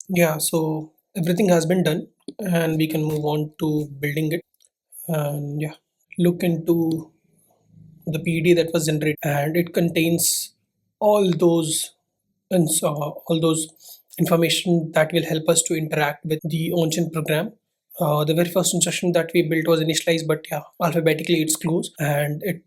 Yeah, so everything has been done and we can move on to building it. And yeah, look into the PD that was generated, and it contains all those all those information that will help us to interact with the on-chain program. The very first instruction that we built was initialize, but yeah, alphabetically it's closed, and it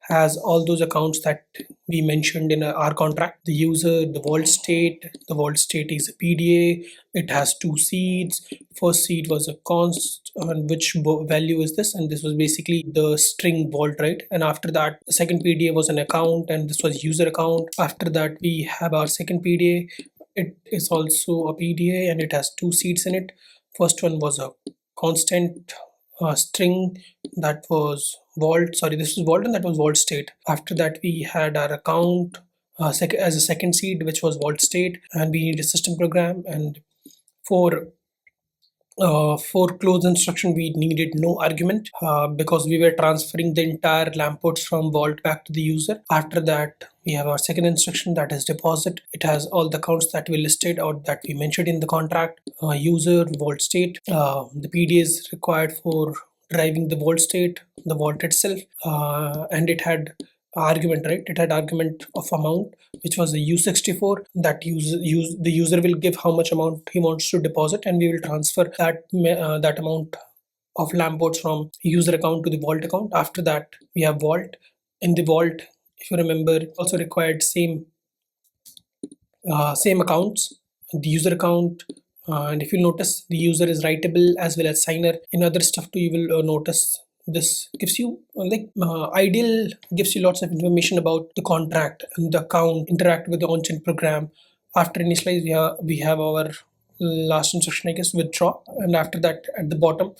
has all those accounts that we mentioned in our contract. The user, the vault state. The vault state is a PDA. It has two seeds. First seed was a const, and which value is this? And this was basically the string vault, right? And after that, the second PDA was an account, and this was user account. After that, we have our second PDA. It is also a PDA, and it has two seeds in it. First one was a constant string, that was vault, sorry, this was vault, and that was vault state. After that, we had our account as a second seed, which was vault state, and we need a system program. And for for close instruction, we needed no argument because we were transferring the entire lampposts from vault back to the user. After that, we have our second instruction, that is deposit. It has all the accounts that we listed or that we mentioned in the contract. User, vault state, the PDA is required for driving the vault state, the vault itself, and it had argument, right? It had argument of amount, which was the U64. That the user will give how much amount he wants to deposit, and we will transfer that amount of lampposts from user account to the vault account. After that, we have vault. In the vault, if you remember, also required same accounts, the user account. And if you notice, the user is writable as well as signer. In other stuff too, you will notice this gives you ideal gives you lots of information about the contract and the account interact with the on-chain program. After initialize, we have our last instruction, I guess, withdraw. And after that, at the bottom,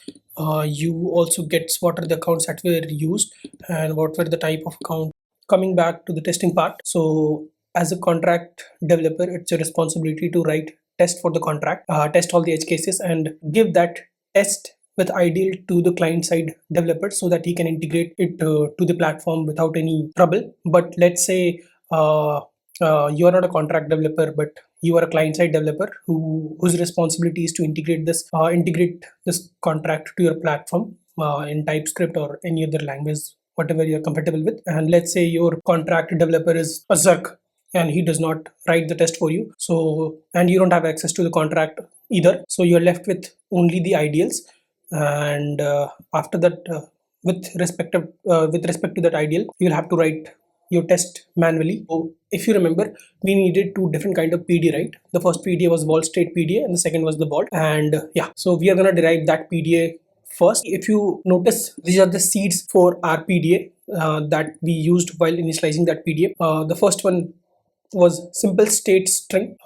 you also get what are the accounts that were used and what were the type of account. Coming back to the testing part, so as a contract developer, it's your responsibility to write test for the contract, test all the edge cases, and give that test with ideal to the client side developer so that he can integrate it to the platform without any trouble. But let's say you are not a contract developer, but you are a client side developer whose responsibility is to integrate this contract to your platform in TypeScript or any other language, whatever you're comfortable with. And let's say your contract developer is a Zerk, and he does not write the test for you, so and you don't have access to the contract either, so you're left with only the ideals. And after that, with respect to that ideal, you will have to write your test manually. So if you remember, we needed two different kind of PD, right? The first PDA was vault state PDA, and the second was the vault. And yeah, so we are going to derive that PDA first. If you notice, these are the seeds for our PDA that we used while initializing that PDA. The first one was simple state string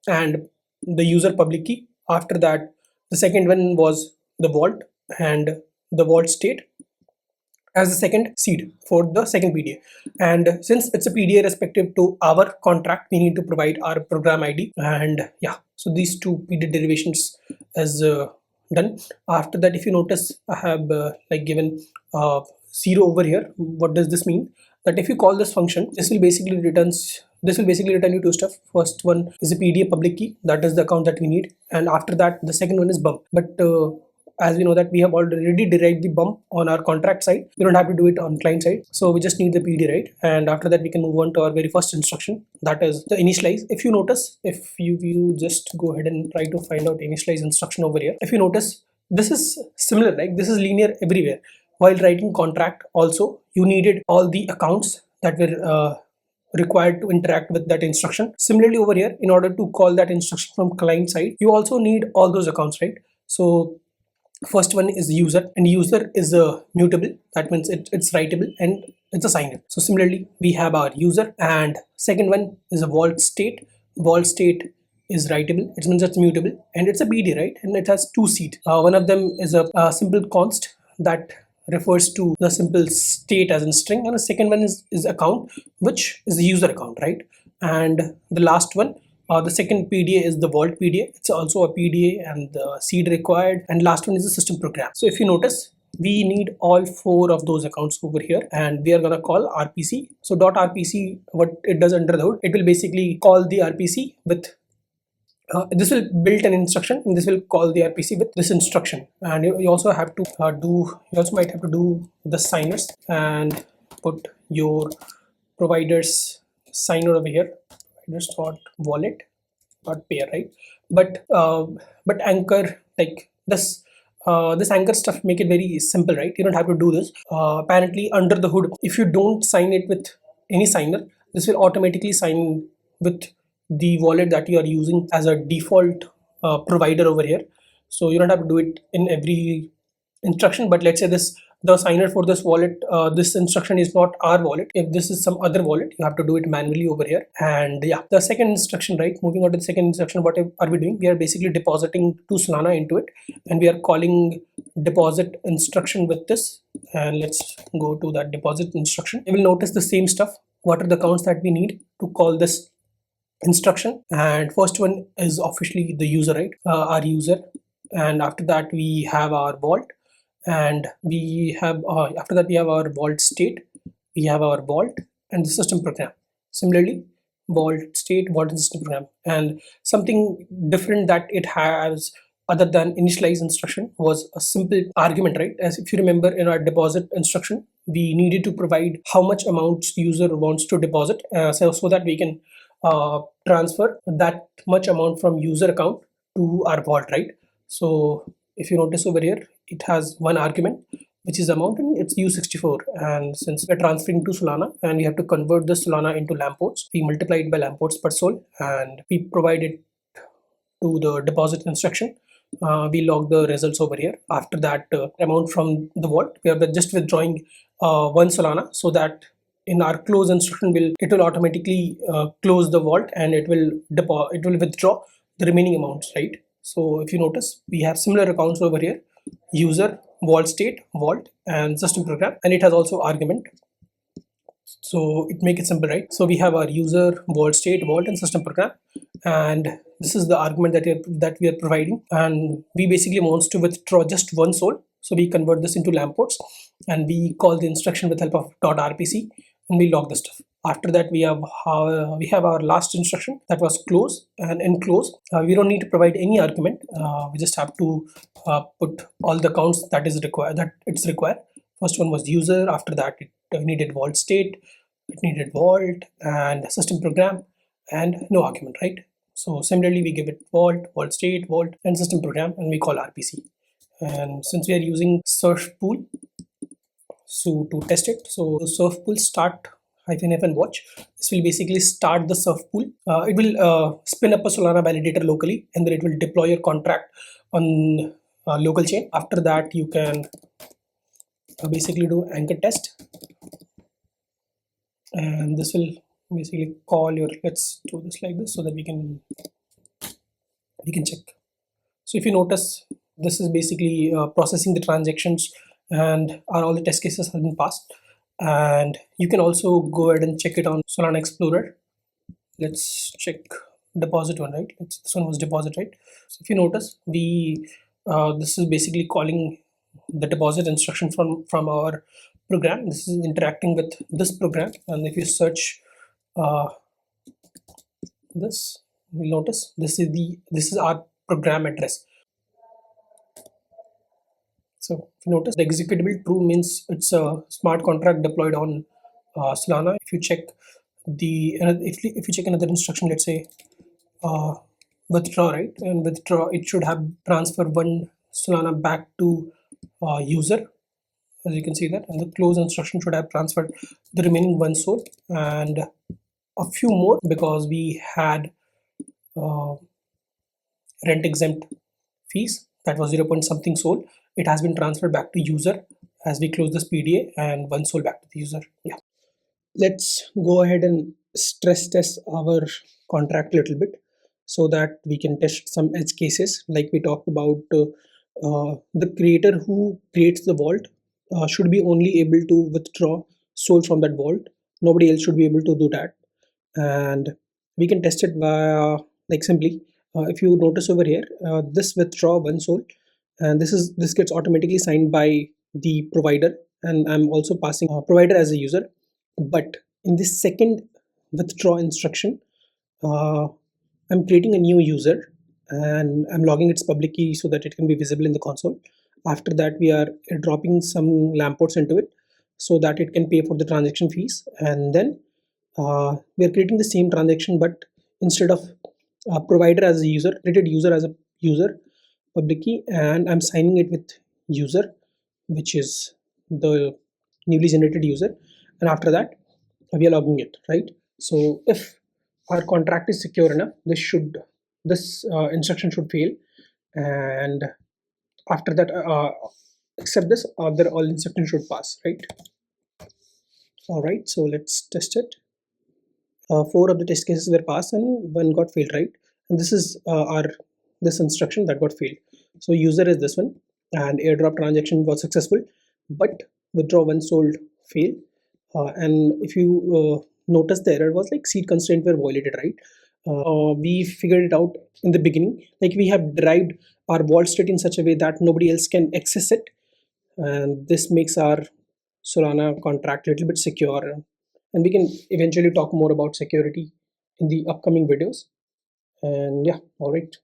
and the user public key. After that, the second one was the vault and the vault state as the second seed for the second PDA. And since it's a PDA respective to our contract, we need to provide our program ID. And yeah, so these two PDA derivations is done. After that, if you notice, I have given 0 over here. What does this mean? That if you call this function, this will basically return you two stuff. First one is a PDA public key, that is the account that we need, and after that the second one is bump. But as we know that we have already derived the bump on our contract side, we don't have to do it on client side, so we just need the PD, right? And after that, we can move on to our very first instruction, that is the initialize. If you notice, if you just go ahead and try to find out initialize instruction over here, if you notice, this is similar, like this is linear everywhere. While writing contract also, you needed all the accounts that were required to interact with that instruction. Similarly over here, in order to call that instruction from client side, you also need all those accounts, right? So first one is user, and user is a mutable, that means it's writable and it's a signer. So similarly, we have our user, and second one is a vault state. Vault state is writable, it means it's mutable, and it's a PD, right? And it has two seed. One of them is a simple const that refers to the simple state as in string, and the second one is account, which is the user account, right? And the last one, the second PDA is the vault PDA. It's also a PDA and the seed required. And last one is the system program. So if you notice, we need all four of those accounts over here, and we are gonna call RPC. So .rpc, what it does under the hood, it will basically call the RPC with This will build an instruction, and this will call the RPC with this instruction. And you also have to you also might have to do the signers and put your provider's signer over here, providers dot wallet dot pair, right? But anchor, like this anchor stuff, make it very simple, right? You don't have to do this. Apparently under the hood, if you don't sign it with any signer, this will automatically sign with the wallet that you are using as a default provider over here. So you don't have to do it in every instruction. But let's say the signer for this wallet, this instruction is not our wallet. If this is some other wallet, you have to do it manually over here. And yeah, the second instruction, right? Moving on to the second instruction, what are we doing? We are basically depositing to Solana into it, and we are calling deposit instruction with this. And let's go to that deposit instruction. You will notice the same stuff. What are the accounts that we need to call this instruction? And first one is officially the user, right? Our user. And after that we have our vault, and we have after that we have our vault state, we have our vault and the system program. Similarly, vault state, vault and system program. And something different that it has other than initialize instruction was a simple argument, right? As if you remember, in our deposit instruction, we needed to provide how much amount user wants to deposit, so that we can transfer that much amount from user account to our vault, right? So if you notice over here, it has one argument, which is amount, and it's U64. And since we're transferring to Solana and we have to convert the Solana into lamports, we multiply it by lamports per sol, and we provide it to the deposit instruction. We log the results over here. After that, amount from the vault, we are just withdrawing one Solana, so that in our close instruction, it will automatically close the vault, and it will withdraw the remaining amounts, right? So if you notice, we have similar accounts over here: user, vault state, vault, and system program, and it has also argument. So it make it simple, right? So we have our user, vault state, vault, and system program, and this is the argument that we are providing. And we basically wants to withdraw just one sol, so we convert this into lamports, and we call the instruction with help of .rpc, and we log the stuff. After that, we have our last instruction, that was close. And in close, we don't need to provide any argument. We just have to put all the counts that it's required. First one was user. After that, it needed vault state, it needed vault and system program, and no argument, right? So similarly, we give it vault state, vault, and system program, and we call RPC. And since we are using Surfpool, so to test it, so Surfpool start -f and watch. This will basically start the Surfpool. It will spin up a Solana validator locally, and then it will deploy your contract on local chain. After that, you can basically do anchor test, and this will basically call your, let's do this like this so that we can check. So if you notice, this is basically processing the transactions, and all the test cases have been passed. And you can also go ahead and check it on Solana Explorer. Let's check deposit one, right? This one was deposit, right? So if you notice, this is basically calling the deposit instruction from our program. This is interacting with this program, and if you search this, you'll notice this is our program address. So if you notice, the executable true means it's a smart contract deployed on Solana. If you check if you check another instruction, let's say withdraw, right? And withdraw, it should have transfer one Solana back to user, as you can see that. And the close instruction should have transferred the remaining one sol and a few more, because we had rent exempt fees that was 0 something sol. It has been transferred back to user as we close this PDA, and one sol back to the user. Yeah, let's go ahead and stress test our contract a little bit, so that we can test some edge cases. Like we talked about, the creator who creates the vault should be only able to withdraw sol from that vault. Nobody else should be able to do that. And we can test it via, like, simply, if you notice over here, this withdraw one sol, and this gets automatically signed by the provider, and I'm also passing provider as a user. But in this second withdraw instruction, I'm creating a new user, and I'm logging its public key so that it can be visible in the console. After that, we are dropping some lamp ports into it so that it can pay for the transaction fees, and then we are creating the same transaction, but instead of provider as a user, created user as a user public key, and I'm signing it with user, which is the newly generated user, and after that we are logging it, right? So if our contract is secure enough, this instruction should fail, and after that except this other all instructions should pass, right? All right, so let's test it. Four of the test cases were passed and one got failed, right? And this is our this instruction that got failed. So user is this one, and airdrop transaction was successful, but withdraw one sold failed. And if you notice, the error was like seed constraint were violated, right? We figured it out in the beginning, like we have derived our vault state in such a way that nobody else can access it, and this makes our Solana contract a little bit secure, and we can eventually talk more about security in the upcoming videos. And yeah, all right.